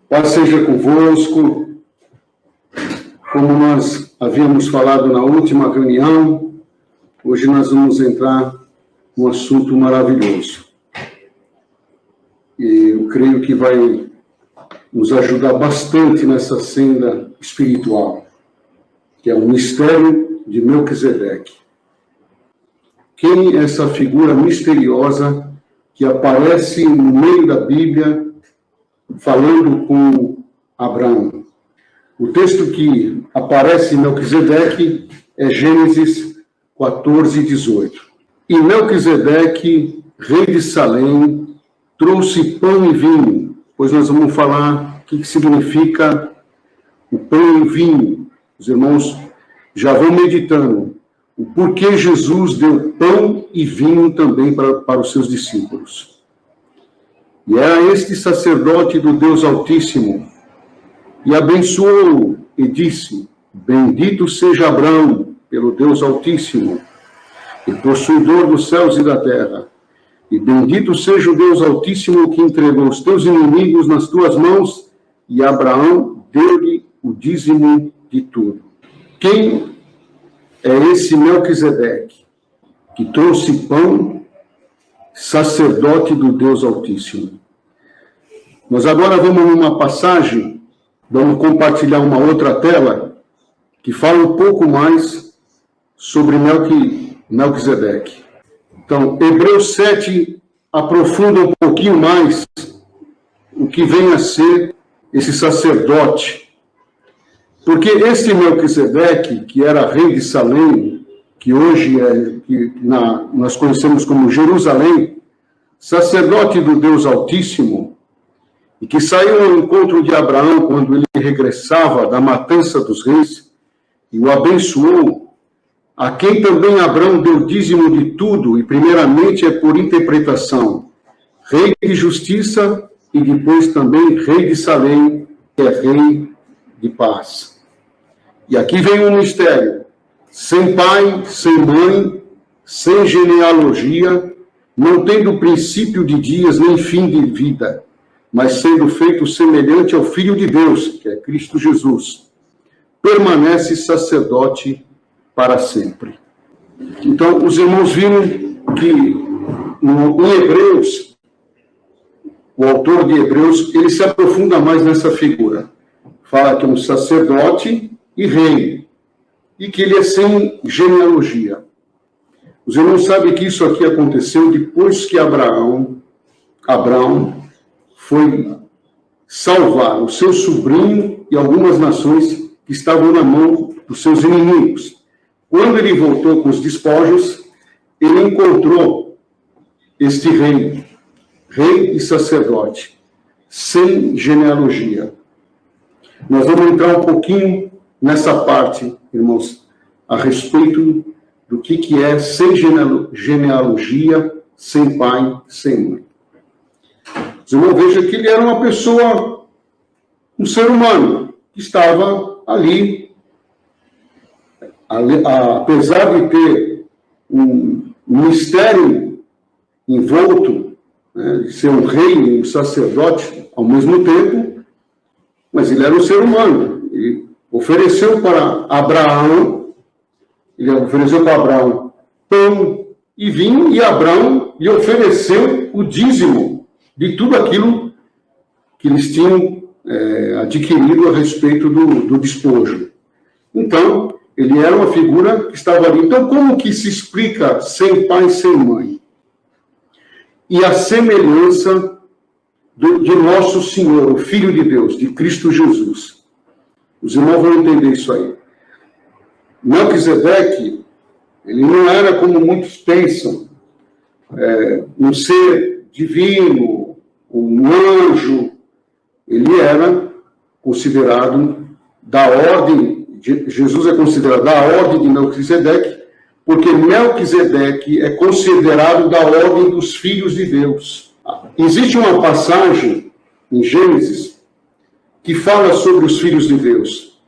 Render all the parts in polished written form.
Paz seja convosco. Como nós havíamos falado na última reunião, hoje nós vamos entrar num assunto maravilhoso. E eu creio que vai nos ajudar bastante nessa senda espiritual, que é o mistério de Melquisedeque. Quem é essa figura misteriosa que aparece no meio da Bíblia falando com Abraão? O texto que aparece em Melquisedeque é Gênesis 14, 18. E Melquisedeque, rei de Salém, trouxe pão e vinho, pois nós vamos falar o que significa o pão e vinho. Os irmãos já vão meditando o porquê Jesus deu pão e vinho também para os seus discípulos. E era este sacerdote do Deus Altíssimo, e abençoou e disse: Bendito seja Abraão pelo Deus Altíssimo, e possuidor dos céus e da terra. E bendito seja o Deus Altíssimo que entregou os teus inimigos nas tuas mãos, e Abraão deu-lhe o dízimo de tudo. Quem é esse Melquisedeque que trouxe pão, sacerdote do Deus Altíssimo? Nós agora vamos numa passagem, vamos compartilhar uma outra tela, que fala um pouco mais sobre Melquisedeque. Então, Hebreus 7 aprofunda um pouquinho mais o que vem a ser esse sacerdote. Porque esse Melquisedeque, que era rei de Salém, que hoje nós conhecemos como Jerusalém, sacerdote do Deus Altíssimo, e que saiu ao encontro de Abraão quando ele regressava da matança dos reis, e o abençoou, a quem também Abraão deu dízimo de tudo, e primeiramente é por interpretação, rei de justiça, e depois também rei de Salém, que é rei de paz. E aqui vem um mistério: sem pai, sem mãe, sem genealogia, não tendo princípio de dias nem fim de vida, mas sendo feito semelhante ao Filho de Deus, que é Cristo Jesus, permanece sacerdote para sempre. Então, os irmãos viram que em Hebreus, o autor de Hebreus, ele se aprofunda mais nessa figura. Fala que é um sacerdote e rei, e que ele é sem genealogia. Os irmãos sabem que isso aqui aconteceu depois que Abraão foi salvar o seu sobrinho e algumas nações que estavam na mão dos seus inimigos. Quando ele voltou com os despojos, ele encontrou este rei e sacerdote, sem genealogia. Nós vamos entrar um pouquinho nessa parte, irmãos, a respeito do que é sem genealogia, sem pai, sem mãe. Os irmãos vejam que ele era uma pessoa, um ser humano, que estava ali, apesar de ter um mistério envolto, né, de ser um rei e um sacerdote ao mesmo tempo, mas ele era um ser humano. Ele ofereceu para Abraão pão e vinho, e Abraão lhe ofereceu o dízimo de tudo aquilo que eles tinham adquirido a respeito do despojo. Então, ele era uma figura que estava ali. Então, como que se explica sem pai, sem mãe? E a semelhança de nosso Senhor, o Filho de Deus, de Cristo Jesus. Os irmãos vão entender isso aí. Melquisedeque, ele não era como muitos pensam, um ser divino, um anjo. Ele era considerado da ordem, Jesus é considerado da ordem de Melquisedeque, porque Melquisedeque é considerado da ordem dos filhos de Deus. Existe uma passagem em Gênesis que fala sobre os filhos de Deus.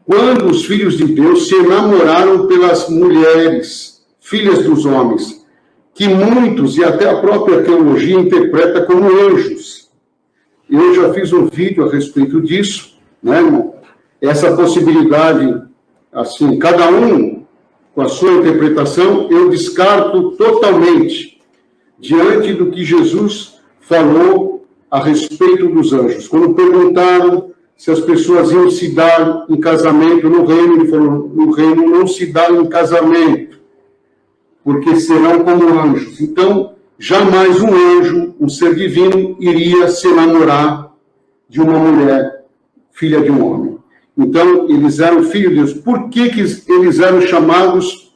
Quando os filhos de Deus se enamoraram pelas mulheres, filhas dos homens, que muitos, e até a própria teologia, interpreta como anjos. eu já fiz um vídeo a respeito disso, né, irmão? Essa possibilidade, assim, cada um com a sua interpretação, eu descarto totalmente diante do que Jesus falou a respeito dos anjos. Quando perguntaram se as pessoas iam se dar em casamento no reino, ele falou, no reino não se dá em casamento, porque serão como anjos. Então, jamais um anjo, um ser divino, iria se namorar de uma mulher, filha de um homem. Então, eles eram filhos de Deus. Por que eles eram chamados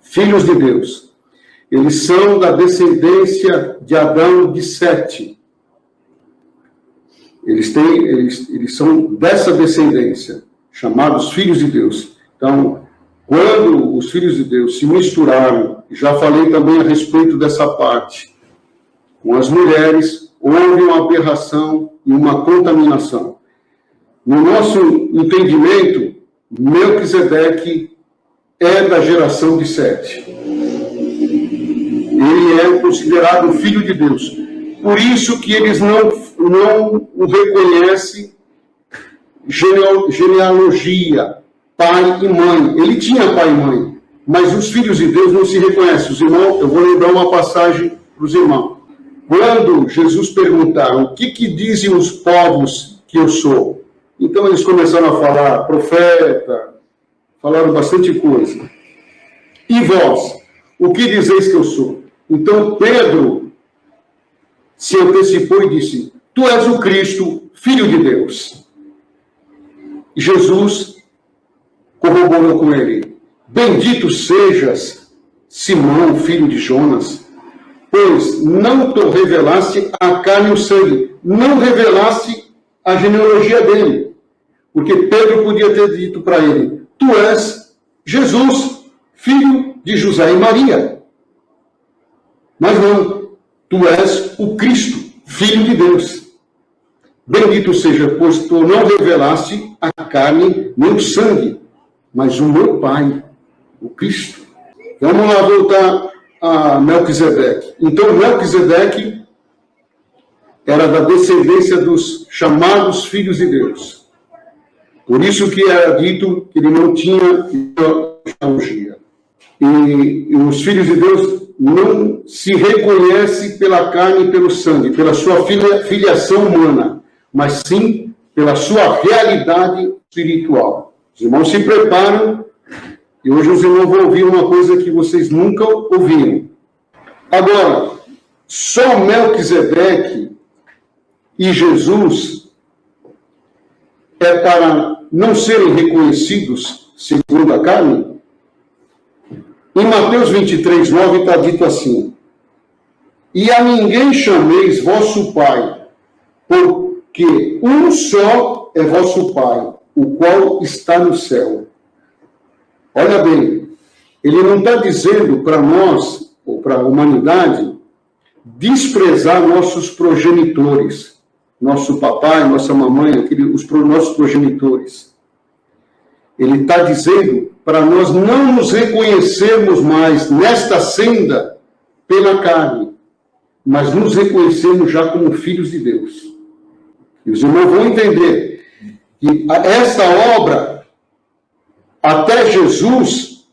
filhos de Deus? Eles são da descendência de Adão de Sete. Eles são dessa descendência, chamados filhos de Deus. Então, quando os filhos de Deus se misturaram, já falei também a respeito dessa parte, com as mulheres, houve uma aberração e uma contaminação. No nosso entendimento, Melquisedeque é da geração de Sete. Ele é considerado filho de Deus. Por isso que eles não o reconhecem genealogia, pai e mãe. Ele tinha pai e mãe, mas os filhos de Deus não se reconhecem. Os irmãos, eu vou lembrar uma passagem para os irmãos. Quando Jesus perguntaram, o que dizem os povos que eu sou? Então eles começaram a falar, profeta, falaram bastante coisa. E vós, o que dizeis que eu sou? Então Pedro se antecipou e disse, tu és o Cristo, Filho de Deus. E Jesus corroborou com ele, bendito sejas, Simão, filho de Jonas, pois não te revelaste a carne e o sangue, não revelaste a genealogia dele. Porque Pedro podia ter dito para ele, tu és Jesus, filho de José e Maria. Mas não, tu és o Cristo, Filho de Deus. Bendito seja, pois tu não revelaste a carne nem o sangue, mas o meu Pai, o Cristo. Vamos lá voltar a Melquisedeque. Então, Melquisedeque era da descendência dos chamados filhos de Deus. Por isso que era dito que ele não tinha genealogia. E os filhos de Deus não se reconhecem pela carne e pelo sangue, pela sua filiação humana, mas sim pela sua realidade espiritual. Os irmãos se preparam, e hoje os irmãos vão ouvir uma coisa que vocês nunca ouviram. Agora, só Melquisedeque e Jesus é para não serem reconhecidos segundo a carne? Em Mateus 23, 9 está dito assim, e a ninguém chameis vosso Pai, porque um só é vosso Pai, o qual está no céu. Olha bem, ele não está dizendo para nós, ou para a humanidade, desprezar nossos progenitores, nosso papai, nossa mamãe, os nossos progenitores. Ele está dizendo para nós não nos reconhecermos mais nesta senda pela carne, mas nos reconhecermos já como filhos de Deus. E os irmãos vão entender que esta obra, até Jesus,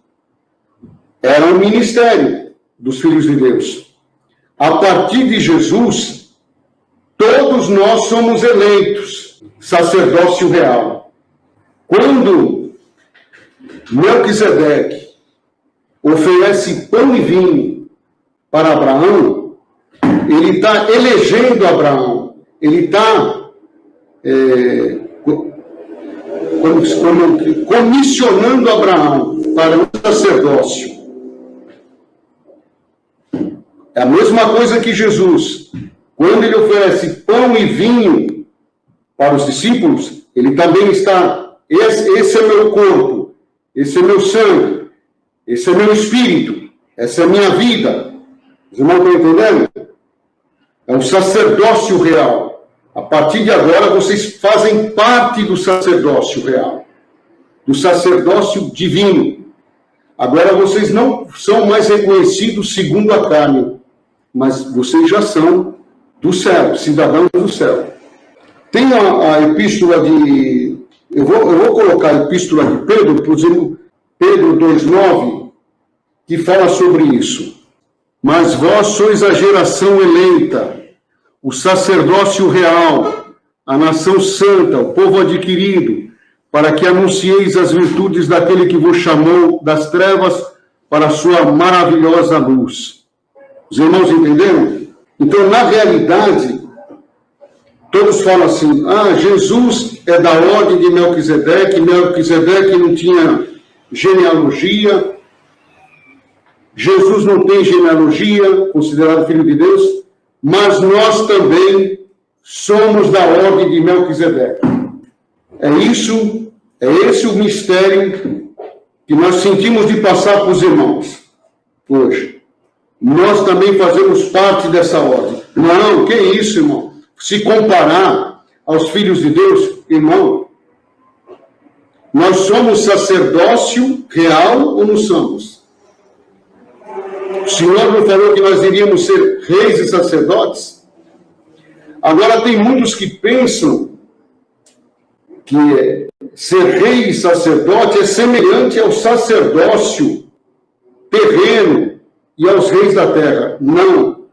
era um ministério dos filhos de Deus. A partir de Jesus, todos nós somos eleitos, sacerdócio real. Quando Melquisedeque oferece pão e vinho para Abraão, ele está elegendo Abraão, ele está comissionando Abraão para o sacerdócio. É a mesma coisa que Jesus. Quando ele oferece pão e vinho para os discípulos, ele também está, esse é meu corpo, esse é meu sangue, esse é meu espírito, essa é a minha vida. Os irmãos estão entendendo? É um sacerdócio real. A partir de agora, vocês fazem parte do sacerdócio real, do sacerdócio divino. Agora, vocês não são mais reconhecidos segundo a carne, mas vocês já são do céu, cidadãos do céu. Tem a epístola de... Eu vou colocar a epístola de Pedro, por exemplo, Pedro 2,9, que fala sobre isso. Mas vós sois a geração eleita, o sacerdócio real, a nação santa, o povo adquirido, para que anuncieis as virtudes daquele que vos chamou das trevas para a sua maravilhosa luz. Os irmãos entenderam? Então, na realidade, todos falam assim, Jesus é da ordem de Melquisedeque não tinha genealogia, Jesus não tem genealogia, considerado filho de Deus, mas nós também somos da ordem de Melquisedeque. É esse o mistério que nós sentimos de passar para os irmãos hoje. Nós também fazemos parte dessa ordem. Não, que isso, irmão? Se comparar aos filhos de Deus, irmão, nós somos sacerdócio real ou não somos? O Senhor não falou que nós iríamos ser reis e sacerdotes? Agora, tem muitos que pensam que ser rei e sacerdote é semelhante ao sacerdócio terreno e aos reis da terra. Não.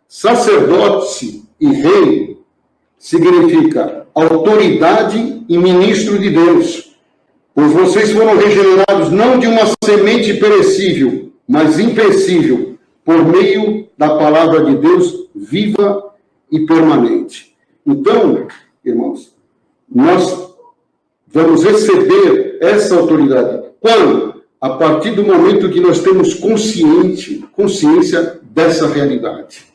Sacerdote e rei significa autoridade e ministro de Deus. Pois vocês foram regenerados não de uma semente perecível, mas imperecível, por meio da palavra de Deus viva e permanente. Então, irmãos, nós vamos receber essa autoridade. Quando? A partir do momento que nós temos consciência dessa realidade.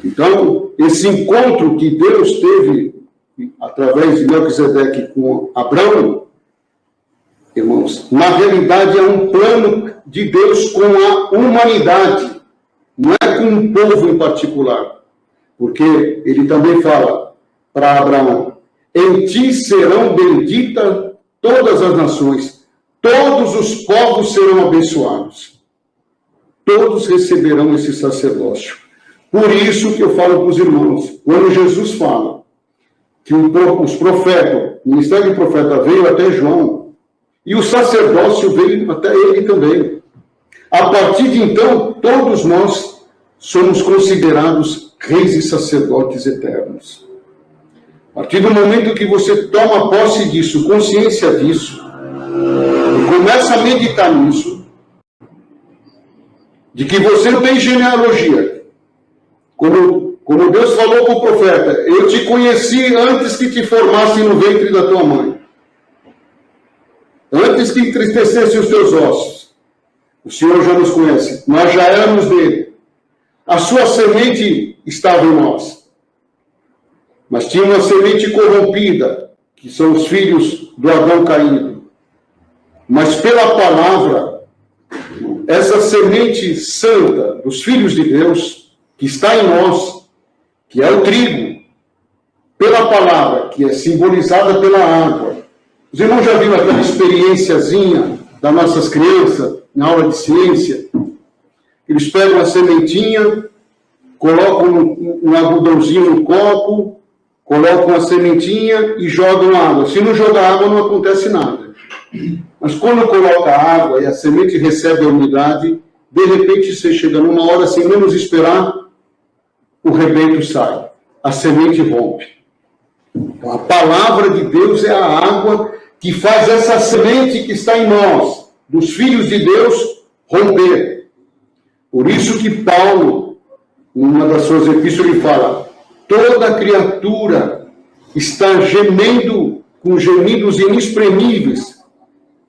Então, esse encontro que Deus teve através de Melquisedeque com Abraão, irmãos, na realidade é um plano de Deus com a humanidade, não é com um povo em particular. Porque ele também fala para Abraão, em ti serão benditas todas as nações, todos os povos serão abençoados. Todos receberão esse sacerdócio. Por isso que eu falo para os irmãos, quando Jesus fala que os profetas, o ministério do profeta veio até João, e o sacerdócio veio até ele também. A partir de então, todos nós somos considerados reis e sacerdotes eternos. A partir do momento que você toma posse disso, consciência disso, e começa a meditar nisso, de que você não tem genealogia, como Deus falou para o profeta, eu te conheci antes que te formasse no ventre da tua mãe. Antes que entristecesse os teus ossos. O Senhor já nos conhece. Nós já éramos dele. A sua semente estava em nós. Mas tinha uma semente corrompida, que são os filhos do Adão caído. Mas pela palavra, essa semente santa dos filhos de Deus, que está em nós, que é o trigo, pela palavra, que é simbolizada pela água. Os irmãos já viram aquela experienciazinha das nossas crianças, na aula de ciência? Eles pegam a sementinha, colocam um algodãozinho no copo, colocam a sementinha e jogam água. Se não jogar água, não acontece nada. Mas quando coloca água e a semente recebe a umidade, de repente você chega numa hora sem menos esperar, o rebento sai, a semente rompe. Então, a palavra de Deus é a água que faz essa semente que está em nós, dos filhos de Deus, romper. Por isso que Paulo, numa das suas epístolas, ele fala, toda criatura está gemendo com gemidos inexprimíveis,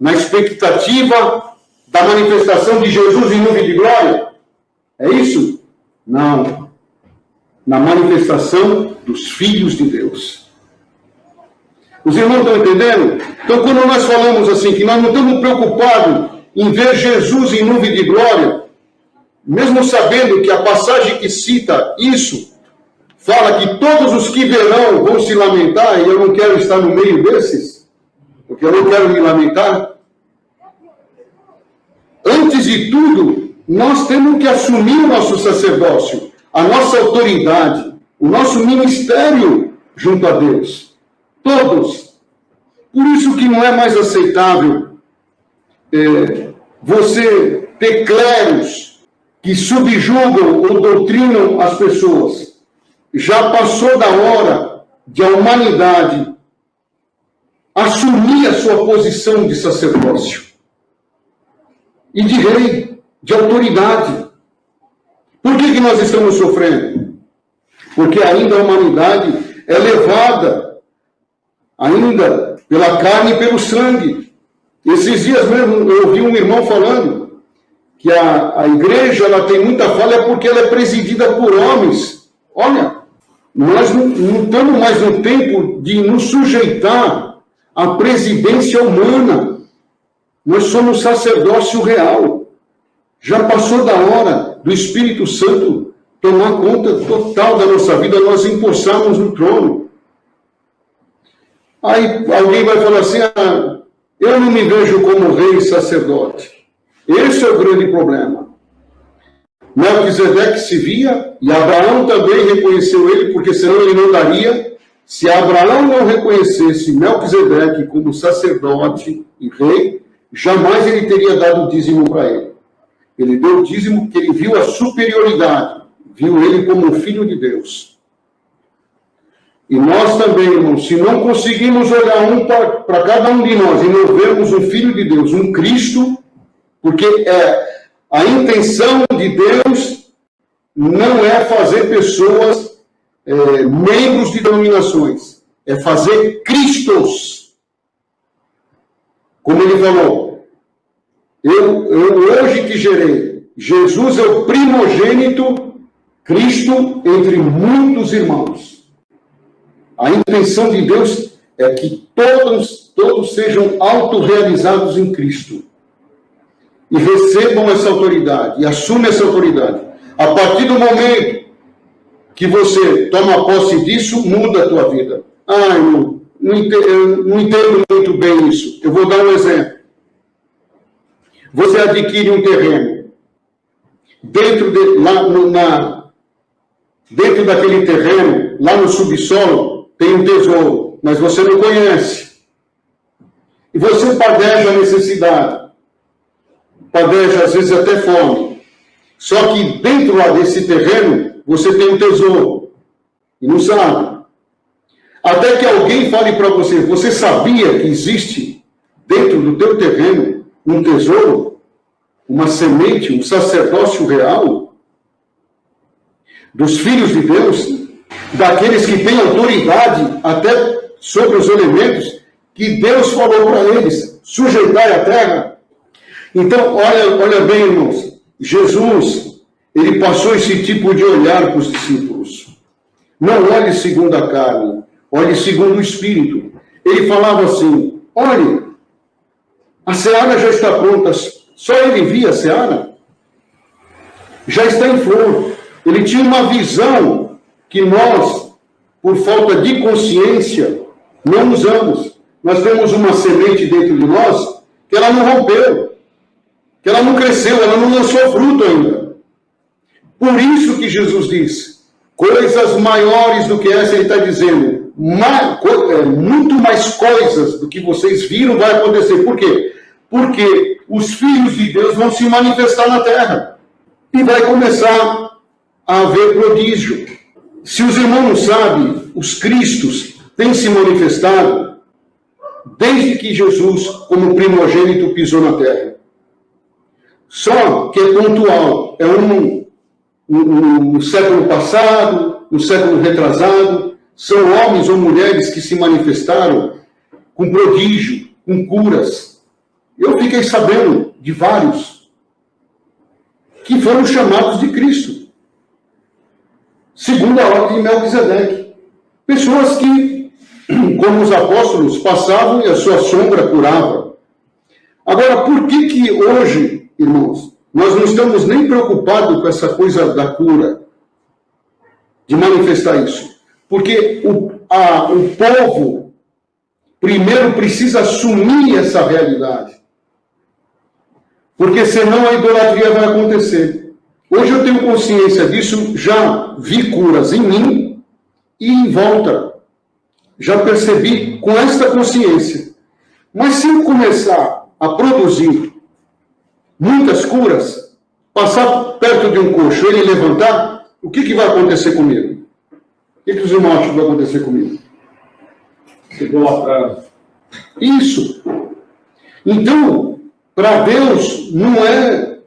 na expectativa da manifestação de Jesus em nuvem de glória. É isso? Não. Na manifestação dos filhos de Deus. Os irmãos estão entendendo? Então, quando nós falamos assim, que nós não estamos preocupados em ver Jesus em nuvem de glória, mesmo sabendo que a passagem que cita isso, fala que todos os que verão vão se lamentar, e eu não quero estar no meio desses, porque eu não quero me lamentar. Antes de tudo, nós temos que assumir o nosso sacerdócio, a nossa autoridade. o nosso ministério junto a Deus. Todos. Por isso que não é mais aceitável você ter clérigos que subjugam ou doutrinam as pessoas. Já passou da hora de a humanidade assumir a sua posição de sacerdócio e de rei, de autoridade. Por que nós estamos sofrendo? Porque ainda a humanidade é levada ainda pela carne e pelo sangue. Esses dias mesmo eu ouvi um irmão falando que a igreja ela tem muita falha porque ela é presidida por homens. Olha, nós não estamos mais no tempo de nos sujeitar à presidência humana. Nós somos sacerdócio real. Já passou da hora do Espírito Santo tomar conta total da nossa vida, nós empossarmos no trono. Aí alguém vai falar assim, eu não me vejo como rei e sacerdote. Esse é o grande problema. Melquisedeque se via, e Abraão também reconheceu ele, porque senão ele não daria. Se Abraão não reconhecesse Melquisedeque como sacerdote e rei, jamais ele teria dado o dízimo para ele. Ele deu o dízimo porque ele viu a superioridade, viu ele como um filho de Deus. E nós também, irmãos, se não conseguimos olhar para cada um de nós e não vermos um filho de Deus, um Cristo, porque a intenção de Deus não é fazer pessoas membros de denominações, é fazer Cristos. Como ele falou, eu hoje que gerei, Jesus é o primogênito, Cristo entre muitos irmãos. A intenção de Deus é que todos sejam autorrealizados em Cristo. E recebam essa autoridade, e assumam essa autoridade. A partir do momento que você toma posse disso, muda a tua vida. Eu não entendo muito bem isso. Eu vou dar um exemplo. Você adquire um terreno. Dentro daquele terreno, lá no subsolo, tem um tesouro, mas você não conhece. E você padeja a necessidade. Padeja, às vezes, até fome. Só que dentro lá desse terreno, você tem um tesouro. E não sabe. Até que alguém fale para você, você sabia que existe dentro do teu terreno um tesouro? Uma semente, um sacerdócio real? Dos filhos de Deus? Daqueles que têm autoridade até sobre os elementos que Deus falou para eles, sujeitar a terra? Então, olha bem, irmãos, Jesus, ele passou esse tipo de olhar para os discípulos. Não olhe segundo a carne, olhe segundo o Espírito. Ele falava assim, olhe, a seara já está pronta, só ele via a seara, já está em flor. Ele tinha uma visão que nós, por falta de consciência, não usamos. Nós temos uma semente dentro de nós que ela não rompeu, que ela não cresceu, ela não lançou fruto ainda. Por isso que Jesus diz, coisas maiores do que essa, ele está dizendo, muito mais coisas do que vocês viram vai acontecer. Por quê? Porque os filhos de Deus vão se manifestar na terra. E vai começar a haver prodígio. Se os irmãos não sabem, os Cristos têm se manifestado desde que Jesus, como primogênito, pisou na terra. Só que é pontual. É no século passado, no século retrasado, são homens ou mulheres que se manifestaram com prodígio, com curas. Eu fiquei sabendo de vários que foram chamados de Cristo, segundo a ordem de Melquisedeque. Pessoas que, como os apóstolos, passavam e a sua sombra curava. Agora, por que hoje, irmãos, nós não estamos nem preocupados com essa coisa da cura, de manifestar isso? Porque o povo, primeiro, precisa assumir essa realidade. Porque senão a idolatria vai acontecer. Hoje eu tenho consciência disso, já vi curas em mim e em volta. Já percebi com esta consciência. Mas se eu começar a produzir muitas curas, passar perto de um coxo, ele levantar, o que vai acontecer comigo? O que os irmãos acham que vai acontecer comigo? Chegou atrás. Isso. Então, para Deus, não é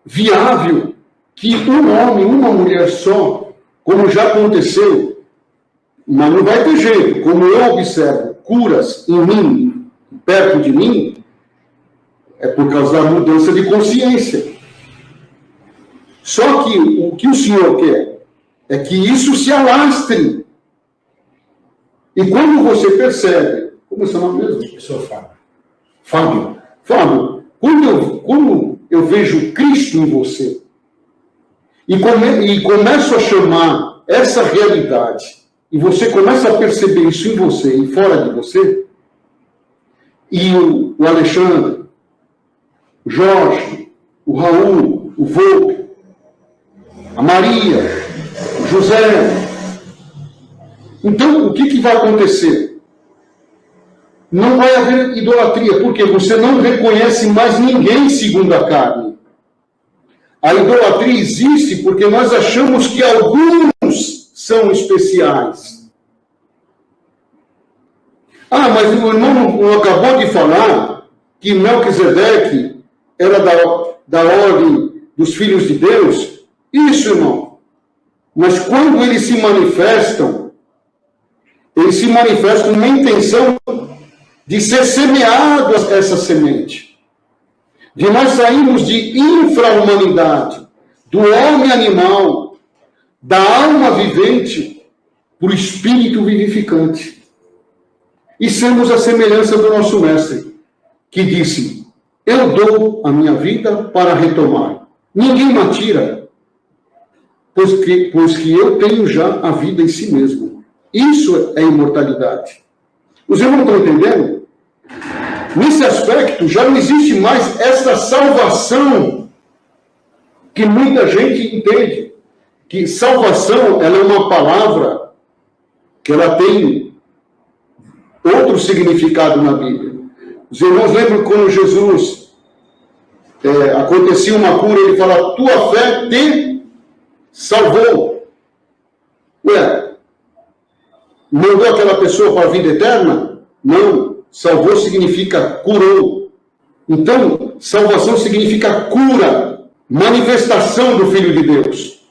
viável que um homem, uma mulher só, como já aconteceu, mas não vai ter jeito, como eu observo, curas em mim, perto de mim, é por causa da mudança de consciência. Só que o que o Senhor quer é que isso se alastre. E quando você percebe, como é seu nome mesmo? Eu sou Fábio. Fábio, quando eu vejo Cristo em você e começo a chamar essa realidade, e você começa a perceber isso em você e fora de você, e o Alexandre, o Jorge, o Raul, o Volpe, a Maria, o José. Então, o que vai acontecer? Não vai haver idolatria, porque você não reconhece mais ninguém segundo a carne. A idolatria existe porque nós achamos que alguns são especiais. Ah, mas o irmão não acabou de falar que Melquisedeque era da ordem dos filhos de Deus? Isso, irmão. Mas quando eles se manifestam na intenção de ser semeado essa semente. De nós sairmos de infra-humanidade, do homem animal, da alma vivente, para o espírito vivificante. E sermos a semelhança do nosso mestre, que disse: eu dou a minha vida para retomar. Ninguém me tira, pois que eu tenho já a vida em si mesmo. Isso é imortalidade. Os irmãos estão entendendo? Nesse aspecto, já não existe mais essa salvação que muita gente entende. Que salvação, ela é uma palavra que ela tem outro significado na Bíblia. Os irmãos lembram quando Jesus acontecia uma cura, ele fala: tua fé te salvou. Ué, mandou aquela pessoa para a vida eterna? Não. Salvou significa curou. Então, salvação significa cura, manifestação do Filho de Deus.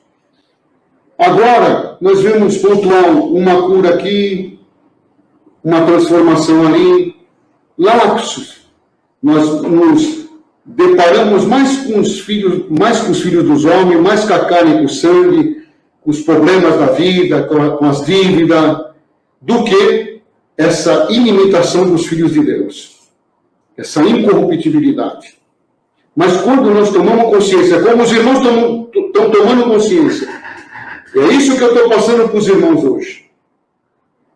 Agora, nós vemos pontuar uma cura aqui, uma transformação ali, lapsos. Nós nos deparamos mais com os filhos dos homens, mais com a carne e com o sangue, com os problemas da vida, com as dívidas, do que essa inimitação dos filhos de Deus, essa incorruptibilidade. Mas quando nós tomamos consciência, como os irmãos estão tomando consciência, é isso que eu estou passando para os irmãos hoje.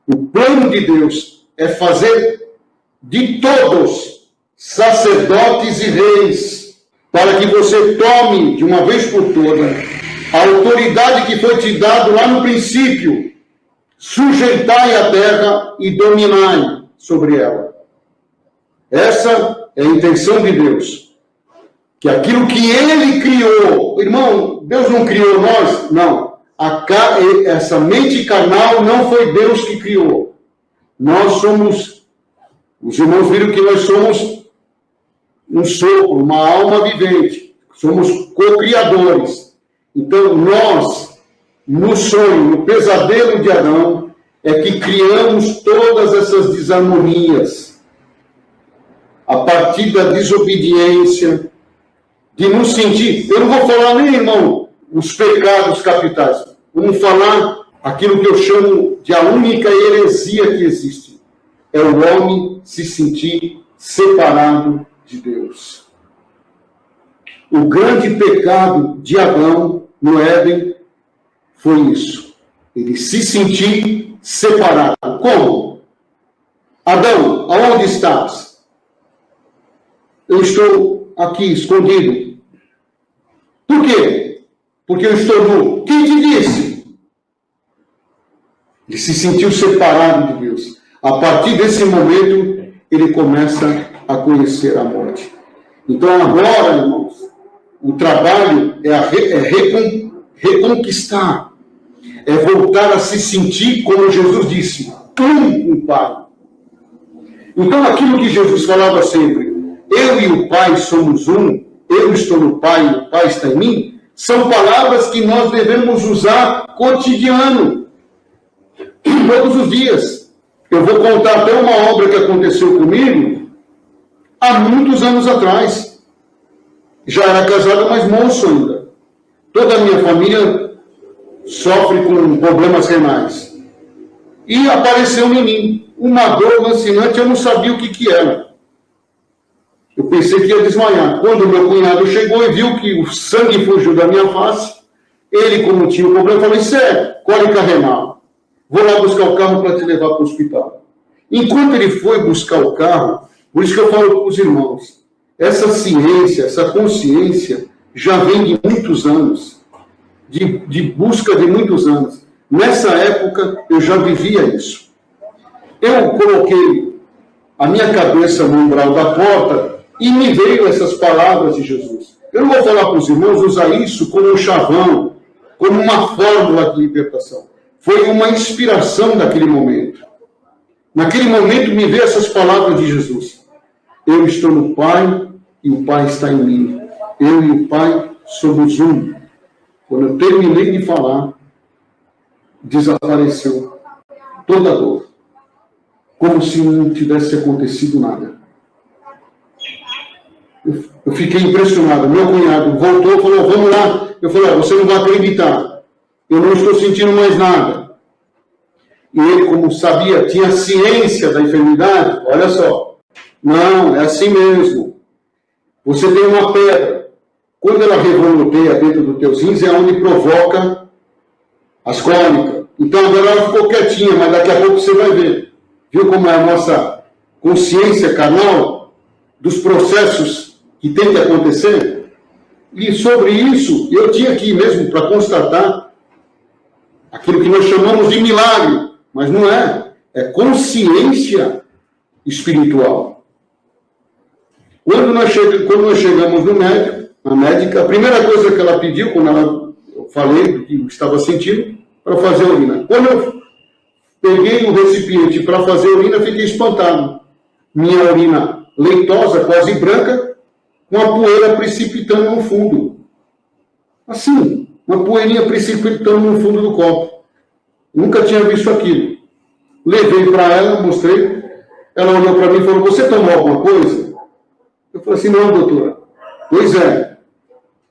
O plano de Deus é fazer de todos sacerdotes e reis, para que você tome de uma vez por todas a autoridade que foi te dada lá no princípio. Sujeitai a terra e dominai sobre ela. Essa é a intenção de Deus. Que aquilo que Ele criou, irmão, Deus não criou nós? Não. Essa mente carnal não foi Deus que criou. Nós somos, os irmãos viram que nós somos um sopro, uma alma vivente. Somos co-criadores. Então nós, no sonho, no pesadelo de Adão, é que criamos todas essas desarmonias. A partir da desobediência, de nos sentir... Eu não vou falar nem, irmão, os pecados capitais. Vamos falar aquilo que eu chamo de a única heresia que existe. É o homem se sentir separado de Deus. O grande pecado de Adão no Éden foi isso. Ele se sentir separado. Como? Adão, aonde estás? Eu estou aqui, escondido. Por quê? Porque eu estou nu. Quem te disse? Ele se sentiu separado de Deus. A partir desse momento, ele começa a conhecer a morte. Então agora, irmãos, o trabalho é reconquistar, é voltar a se sentir como Jesus disse, um com o Pai. Então aquilo que Jesus falava sempre, eu e o Pai somos um, eu estou no Pai e o Pai está em mim, são palavras que nós devemos usar cotidiano, todos os dias. Eu vou contar até uma obra que aconteceu comigo há muitos anos atrás. Já era casado, mas moço ainda. Toda a minha família sofre com problemas renais. E apareceu em mim uma dor lancinante, eu não sabia o que era. Eu pensei que ia desmaiar. Quando meu cunhado chegou e viu que o sangue fugiu da minha face, ele, como tinha o problema, falou, isso é cólica renal. Vou lá buscar o carro para te levar para o hospital. Enquanto ele foi buscar o carro, por isso que eu falo para os irmãos, essa ciência, essa consciência já vem de muitos anos, de busca de muitos anos. Nessa época, eu já vivia isso. Eu coloquei a minha cabeça no umbral da porta e me veio essas palavras de Jesus. Eu não vou falar para os irmãos usar isso como um chavão, como uma fórmula de libertação. Foi uma inspiração daquele momento. Naquele momento me veio essas palavras de Jesus. Eu estou no Pai e o Pai está em mim. Eu e o Pai somos um. Quando eu terminei de falar, desapareceu toda a dor. Como se não tivesse acontecido nada. Eu fiquei impressionado. Meu cunhado voltou e falou, vamos lá. Eu falei, você não vai acreditar. Eu não estou sentindo mais nada. E ele, como sabia, tinha ciência da enfermidade. Olha só. Não, é assim mesmo. Você tem uma pedra. Quando ela revoloteia dentro dos teus rins, é onde provoca as cólicas. Então agora ela ficou quietinha, mas daqui a pouco você vai ver. Viu como é a nossa consciência carnal dos processos que tem que acontecer? E sobre isso, eu tinha aqui mesmo para constatar aquilo que nós chamamos de milagre, mas não é. É consciência espiritual. Quando nós chegamos no médico, a médica, a primeira coisa que ela pediu, quando eu falei do que eu estava sentindo, para fazer a urina. Quando eu peguei o recipiente para fazer a urina, fiquei espantado. Minha urina leitosa, quase branca, com a poeira precipitando no fundo. Assim, uma poeirinha precipitando no fundo do copo. Nunca tinha visto aquilo. Levei para ela, mostrei. Ela olhou para mim e falou, você tomou alguma coisa? Eu falei assim, não, doutora. Pois é,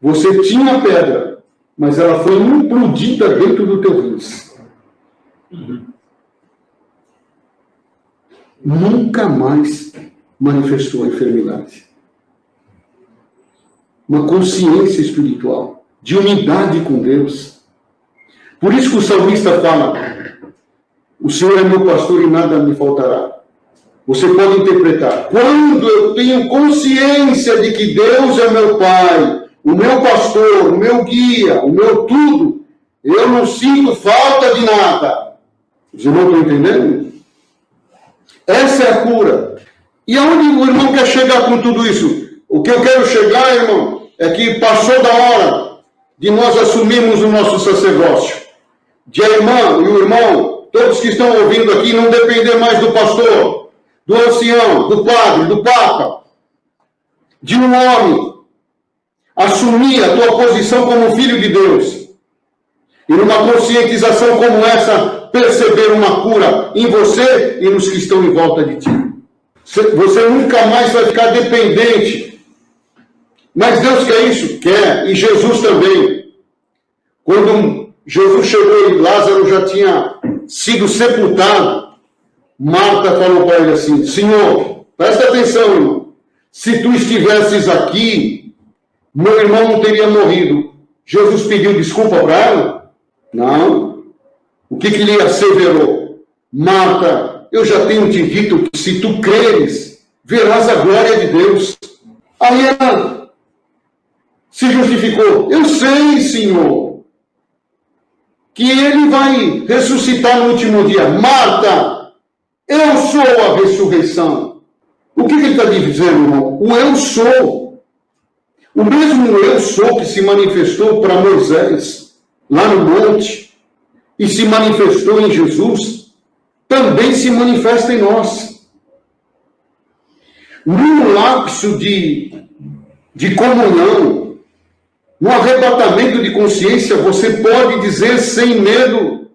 você tinha pedra, mas ela foi implodida dentro do teu rins. Nunca mais manifestou a enfermidade. Uma consciência espiritual, de unidade com Deus. Por isso que o salmista fala, o Senhor é meu pastor e nada me faltará. Você pode interpretar, quando eu tenho consciência de que Deus é meu Pai, o meu pastor, o meu guia, o meu tudo, eu não sinto falta de nada. Os irmãos estão entendendo? Essa é a cura. E aonde o irmão quer chegar com tudo isso? O que eu quero chegar, irmão, é que passou da hora de nós assumirmos o nosso sacerdócio. De a irmã e o irmão, todos que estão ouvindo aqui, não depender mais do pastor, do ancião, do padre, do papa, de um homem. Assumir a tua posição como filho de Deus. E numa conscientização como essa, perceber uma cura em você e nos que estão em volta de ti. Você nunca mais vai ficar dependente. Mas Deus quer isso? Quer. E Jesus também. Quando Jesus chegou e Lázaro já tinha sido sepultado, Marta falou para ele assim, Senhor, presta atenção, irmão. Se tu estivesses aqui, meu irmão não teria morrido. Jesus pediu desculpa para ela? Não. O que lhe asseverou? Marta, eu já tenho te dito que se tu creres, verás a glória de Deus. Aí ela se justificou. Eu sei, Senhor. que ele vai ressuscitar no último dia. Marta, eu sou a ressurreição. O que ele está dizendo, irmão? O eu sou. O mesmo eu sou que se manifestou para Moisés, lá no monte, e se manifestou em Jesus, também se manifesta em nós. Num lapso de comunhão, no arrebatamento de consciência, você pode dizer sem medo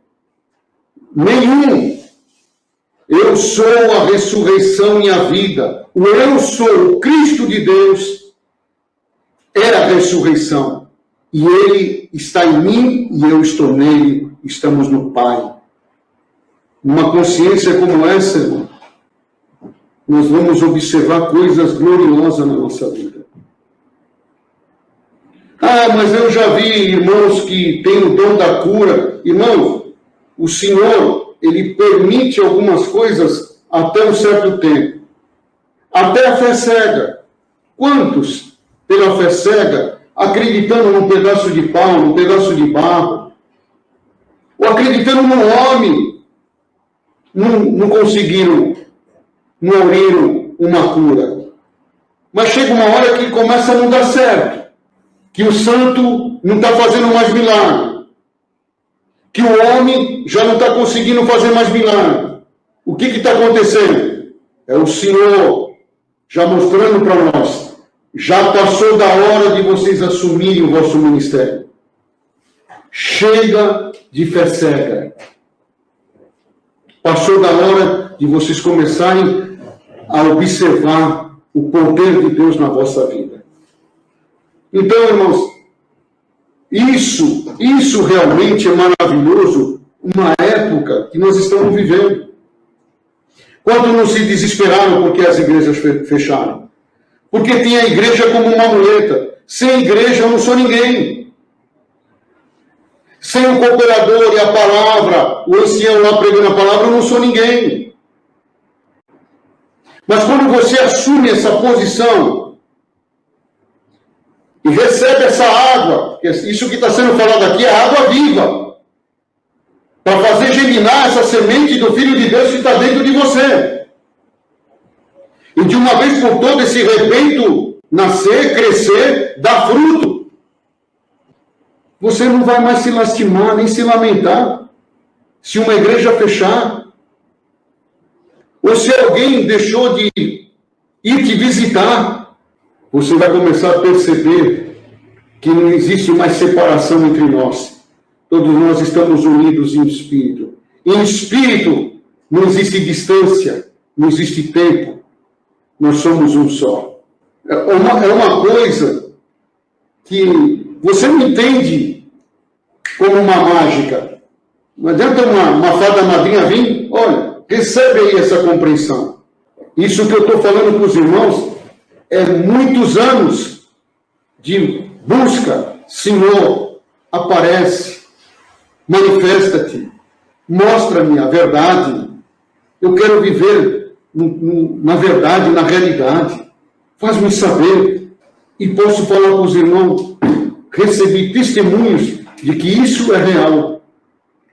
nenhum: eu sou a ressurreição e a vida. O eu sou, o Cristo de Deus, é a ressurreição. E ele está em mim e eu estou nele. Estamos no Pai. Uma consciência como essa, irmão, nós vamos observar coisas gloriosas na nossa vida. Ah, mas eu já vi irmãos que têm o dom da cura. Irmão, o Senhor, ele permite algumas coisas até um certo tempo. Até a fé cega. Quantos, pela fé cega, acreditando num pedaço de pau, num pedaço de barro, ou acreditando num homem, não conseguiram, não abriram uma cura. Mas chega uma hora que começa a não dar certo. Que o santo não está fazendo mais milagre. Que o homem já não está conseguindo fazer mais milagre. O que está acontecendo? É o Senhor já mostrando para nós. Já passou da hora de vocês assumirem o vosso ministério. Chega de fé cega. Passou da hora de vocês começarem a observar o poder de Deus na vossa vida. Então, irmãos, isso realmente é maravilhoso, uma época que nós estamos vivendo. Quantos não se desesperaram porque as igrejas fecharam? Porque tem a igreja como uma muleta. Sem igreja eu não sou ninguém. Sem o cooperador e a palavra, o ancião lá pregando a palavra, eu não sou ninguém. Mas quando você assume essa posição e recebe essa água, isso que está sendo falado aqui é água viva, para fazer germinar essa semente do Filho de Deus que está dentro de você. E de uma vez por todas esse rebento nascer, crescer, dar fruto. Você não vai mais se lastimar, nem se lamentar, se uma igreja fechar. Ou se alguém deixou de ir te visitar. Você vai começar a perceber que não existe mais separação entre nós. Todos nós estamos unidos em espírito. Em espírito não existe distância, não existe tempo. Nós somos um só. É uma coisa que você não entende como uma mágica. Não adianta uma fada madrinha vir, olha, recebe aí essa compreensão. Isso que eu estou falando para os irmãos é muitos anos de busca. Senhor, aparece, manifesta-te, mostra-me a verdade. Eu quero viver na verdade, na realidade. Faz-me saber. E posso falar para os irmãos, recebi testemunhos de que isso é real.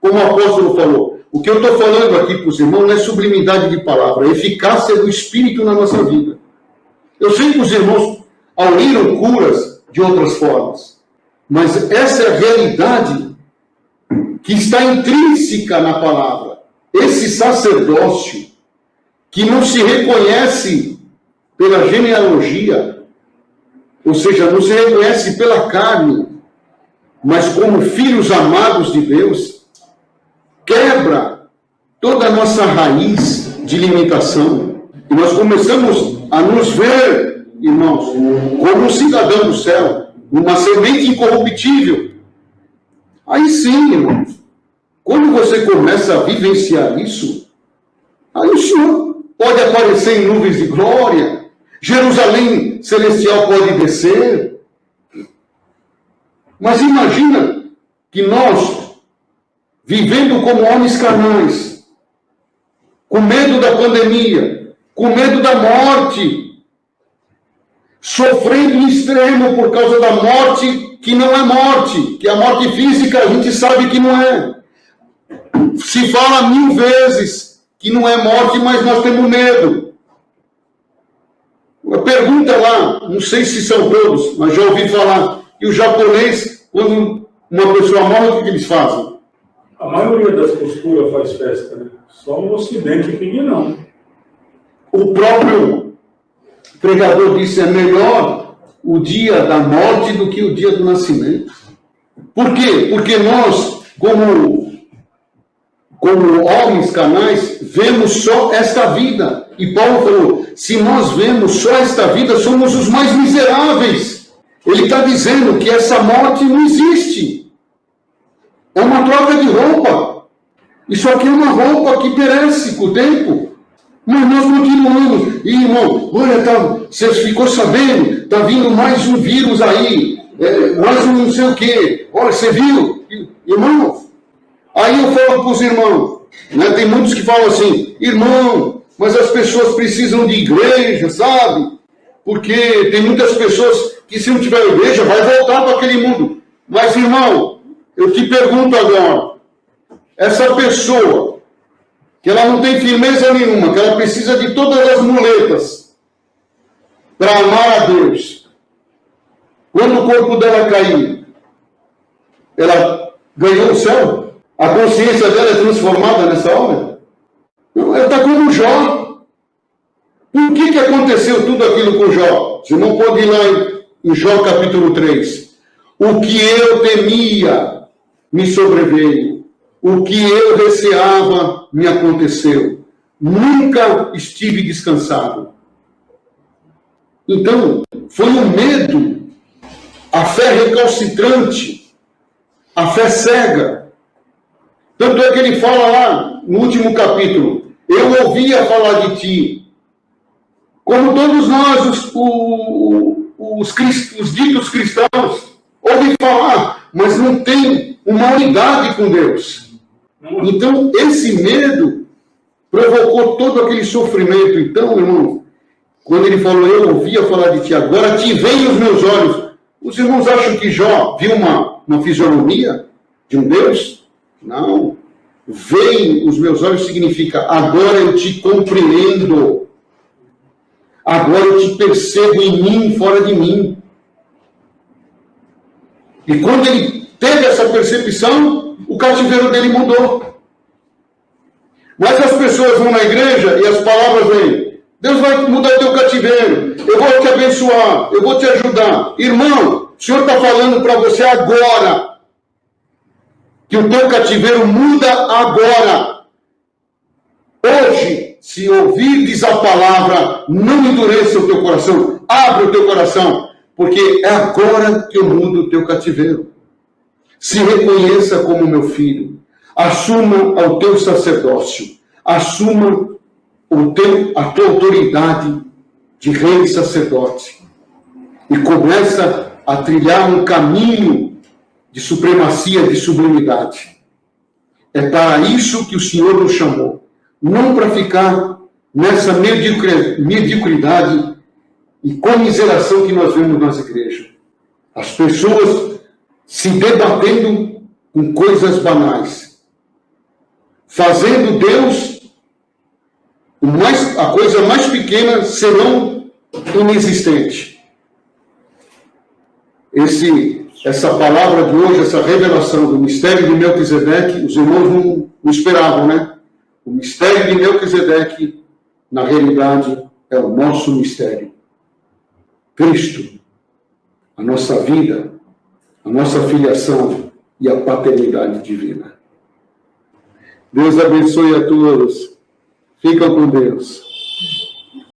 Como o apóstolo falou, o que eu estou falando aqui para os irmãos não é sublimidade de palavra, é eficácia do Espírito na nossa vida. Eu sei que os irmãos auliram curas de outras formas, mas essa é a realidade que está intrínseca na palavra. Esse sacerdócio que não se reconhece pela genealogia, ou seja, não se reconhece pela carne, mas como filhos amados de Deus, quebra toda a nossa raiz de limitação. E nós começamos a nos ver, irmãos, como um cidadão do céu, uma semente incorruptível. Aí sim, irmãos, quando você começa a vivenciar isso, aí o Senhor pode aparecer em nuvens de glória, Jerusalém celestial pode descer. Mas imagina que nós, vivendo como homens carnais, com medo da pandemia, com medo da morte, sofrendo em extremo por causa da morte que não é morte, que a morte física a gente sabe que não é. Se fala 1000 vezes que não é morte, mas nós temos medo. Pergunta lá, não sei se são todos, mas já ouvi falar. E o japonês, quando uma pessoa morre, o que eles fazem? A maioria das posturas faz festa, né? Só no Ocidente que não. O próprio pregador disse, é melhor o dia da morte do que o dia do nascimento. Por quê? Porque nós, como homens carnais, vemos só esta vida. E Paulo falou, se nós vemos só esta vida, somos os mais miseráveis. Ele está dizendo que essa morte não existe. É uma troca de roupa. Isso aqui é uma roupa que perece com o tempo. Mas nós continuamos. E, irmão, olha, você ficou sabendo? Está vindo mais um vírus aí. Mais um não sei o quê. Olha, você viu? Irmão, aí eu falo para os irmãos, né, tem muitos que falam assim, irmão, mas as pessoas precisam de igreja, sabe? Porque tem muitas pessoas que se não tiver igreja, vai voltar para aquele mundo. Mas, irmão, eu te pergunto agora, essa pessoa, que ela não tem firmeza nenhuma, que ela precisa de todas as muletas para amar a Deus, quando o corpo dela cair, ela ganhou o céu? A consciência dela é transformada nessa hora? Ela está como Jó. Por que aconteceu tudo aquilo com Jó? Você não pode ir lá em Jó capítulo 3. O que eu temia me sobreveio. O que eu receava me aconteceu. Nunca estive descansado. Então, foi o medo, a fé recalcitrante, a fé cega. Tanto é que ele fala lá no último capítulo, eu ouvia falar de ti. Como todos nós, os ditos cristãos, ouvem falar, mas não tem uma unidade com Deus. Então, esse medo provocou todo aquele sofrimento. Então, irmão, quando ele falou, eu ouvia falar de ti, agora te veem os meus olhos. Os irmãos acham que Jó viu uma fisionomia de um Deus? Não. Veem os meus olhos significa, agora eu te compreendo. Agora eu te percebo em mim, fora de mim. E quando ele teve essa percepção, o cativeiro dele mudou. Mas as pessoas vão na igreja e as palavras vêm. Deus vai mudar o teu cativeiro. Eu vou te abençoar. Eu vou te ajudar. Irmão, o Senhor está falando para você agora. Que o teu cativeiro muda agora. Hoje, se ouvirdes a palavra, não endureça o teu coração. Abre o teu coração. Porque é agora que eu mudo o teu cativeiro. Se reconheça como meu filho. Assuma o teu sacerdócio. Assuma a tua autoridade de rei e sacerdote. E começa a trilhar um caminho de supremacia, de sublimidade. É para isso que o Senhor nos chamou. Não para ficar nessa mediocridade e comiseração que nós vemos nas igrejas. As pessoas se debatendo com coisas banais. Fazendo Deus a coisa mais pequena senão inexistente. Essa palavra de hoje, essa revelação do mistério de Melquisedeque, os irmãos não esperavam, né? O mistério de Melquisedeque, na realidade, é o nosso mistério. Cristo, a nossa vida, a nossa filiação e a paternidade divina. Deus abençoe a todos. Fica com Deus.